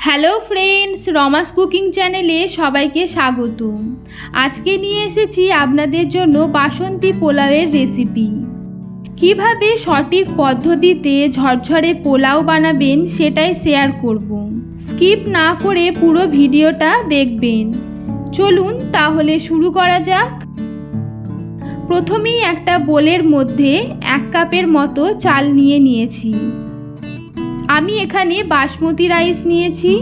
Hello friends, রমাস cooking চ্যানেলে সবাইকে স্বাগত। আজকে নিয়ে এসেছি আপনাদের জন্য বাসন্তী পোলাওয়ের রেসিপি। কিভাবে সঠিক পদ্ধতিতে ঝরঝরে পোলাও বানাবেন সেটাই শেয়ার করব। স্কিপ না করে পুরো ভিডিওটা দেখবেন। চলুন তাহলে শুরু করা যাক। প্রথমেই একটা বোলের মধ্যে 1 কাপের মতো চাল নিয়েছি। আমি এখানে বাসমতি রাইস নিয়েছি।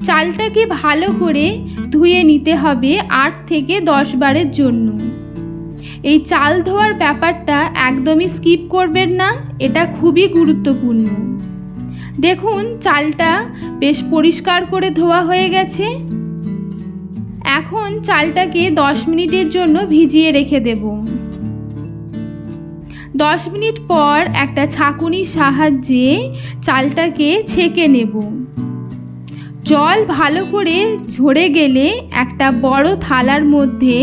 চালটাকে ভালো করে ধুয়ে নিতে হবে 8 থেকে 10 বারের জন্য। এই চাল ধোয়ার ব্যাপারটা একদমই স্কিপ করবেন না, এটা খুবই গুরুত্বপূর্ণ। দেখুন চালটা বেশ পরিষ্কার করে ধোয়া হয়ে গেছে। এখন চালটাকে 10 মিনিটের জন্য ভিজিয়ে রেখে দেব। 10 মিনিট পর একটা ছাঁকুনির সাহায্যে চালটাকে ছেঁকে নেব। জল ভালো করে ঝরে গেলে একটা বড় থালার মধ্যে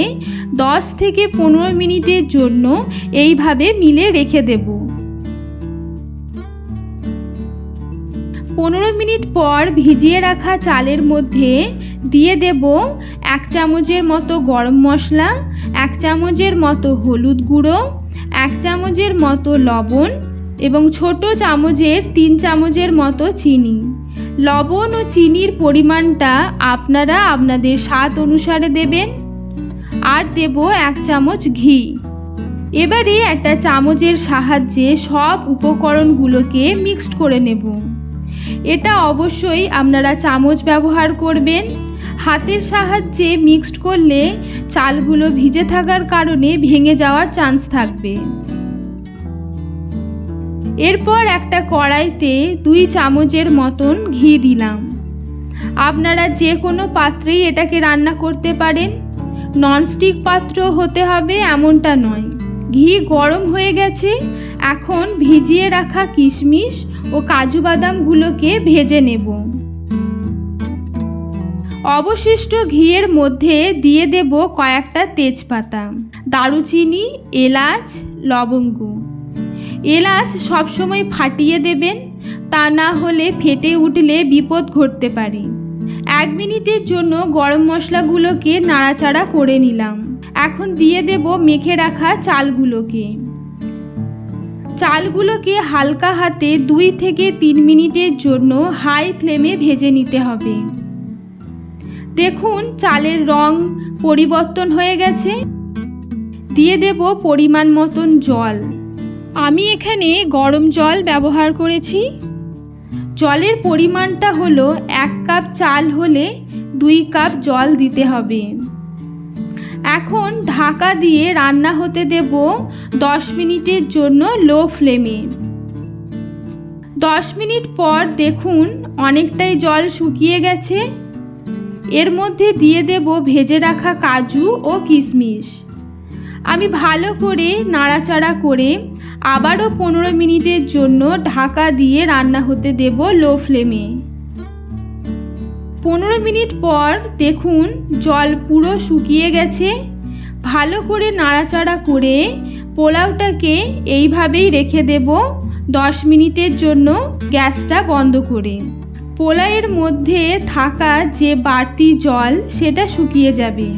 10 থেকে 15 মিনিটের জন্য এইভাবে মিলে রেখে দেব। 15 মিনিট পর ভিজিয়ে রাখা চালের মধ্যে দিয়ে দেব 1 চামচের মতো গরম মশলা, 1 চামচের মতো হলুদ গুঁড়ো, 1 চামচের মতো লবণ এবং ছোট চামচের 3 চামচের মতো চিনি। লবণ ও চিনির পরিমাণটা আপনারা আপনাদের স্বাদ অনুসারে দেবেন। আর দেব 1 চামচ ঘি। এবারে একটা চামচের সাহায্যে সব উপকরণগুলোকে মিক্সড করে নেব। এটা অবশ্যই আপনারা চামচ ব্যবহার করবেন। হাতের সাহায্যে মিক্সড করলে চালগুলো ভিজে থাকার কারণে ভেঙে যাওয়ার চান্স থাকবে। এরপর একটা কড়াইতে 2 চামচের মতন ঘি দিলাম। আপনারা যে কোনো পাত্রেই এটাকে রান্না করতে পারেন, ননস্টিক পাত্র হতে হবে এমনটা নয়। ঘি গরম হয়ে গেছে। এখন ভিজিয়ে রাখা কিশমিশ ও কাজু বাদামগুলোকে ভেজে নেব। অবশিষ্ট ঘিয়ের মধ্যে দিয়ে দেব কয়েকটা তেজপাতা, দারুচিনি, এলাচ, লবঙ্গ। এলাচ সবসময় ফাটিয়ে দেবেন, তা না হলে ফেটে উঠলে বিপদ ঘটতে পারে। 1 মিনিটের জন্য গরম মশলাগুলোকে নাড়াচাড়া করে নিলাম। এখন দিয়ে দেব মেখে রাখা চালগুলোকে। চালগুলোকে হালকা হাতে 2 থেকে 3 মিনিটের জন্য হাই ফ্লেমে ভেজে নিতে হবে। দেখুন চালের রং পরিবর্তন হয়ে গেছে। দিয়ে দেব পরিমাণ মতন জল। আমি এখানে গরম জল ব্যবহার করেছি। জলের পরিমাণটা হলো 1 কাপ চাল হলে 2 কাপ জল দিতে হবে। এখন ঢাকা দিয়ে রান্না হতে দেব 10 মিনিটের জন্য লো ফ্লেমে। 10 মিনিট পর দেখুন অনেকটাই জল শুকিয়ে গেছে। এর মধ্যে দিয়ে দেব ভেজে রাখা কাজু ও কিশমিশ। আমি ভালো করে নাড়াচাড়া করে আবারও 15 মিনিটের জন্য ঢাকা দিয়ে রান্না হতে দেব লো ফ্লেমে। 15 মিনিট পর দেখুন জল পুরো শুকিয়ে গেছে। ভালো করে নাড়াচাড়া করে পোলাওটাকে এইভাবেই রেখে দেব 10 মিনিটের জন্য গ্যাসটা বন্ধ করে। পোলাওয়ের মধ্যে থাকা যে বাড়তি জল সেটা শুকিয়ে যাবে।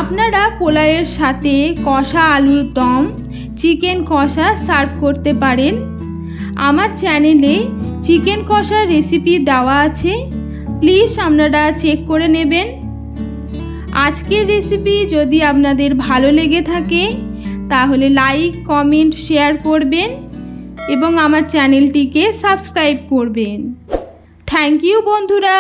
আপনারা পোলাওয়ের সাথে কষা আলুর দম, চিকেন কষা সার্ভ করতে পারেন। আমার চ্যানেলে চিকেন কষার রেসিপি দেওয়া আছে, প্লিজ আপনারা চেক করে নেবেন। আজকের রেসিপি যদি আপনাদের ভালো লেগে থাকে তাহলে লাইক, কমেন্ট, শেয়ার করবেন এবং আমার চ্যানেলটিকে সাবস্ক্রাইব করবেন। থ্যাংক ইউ বন্ধুরা।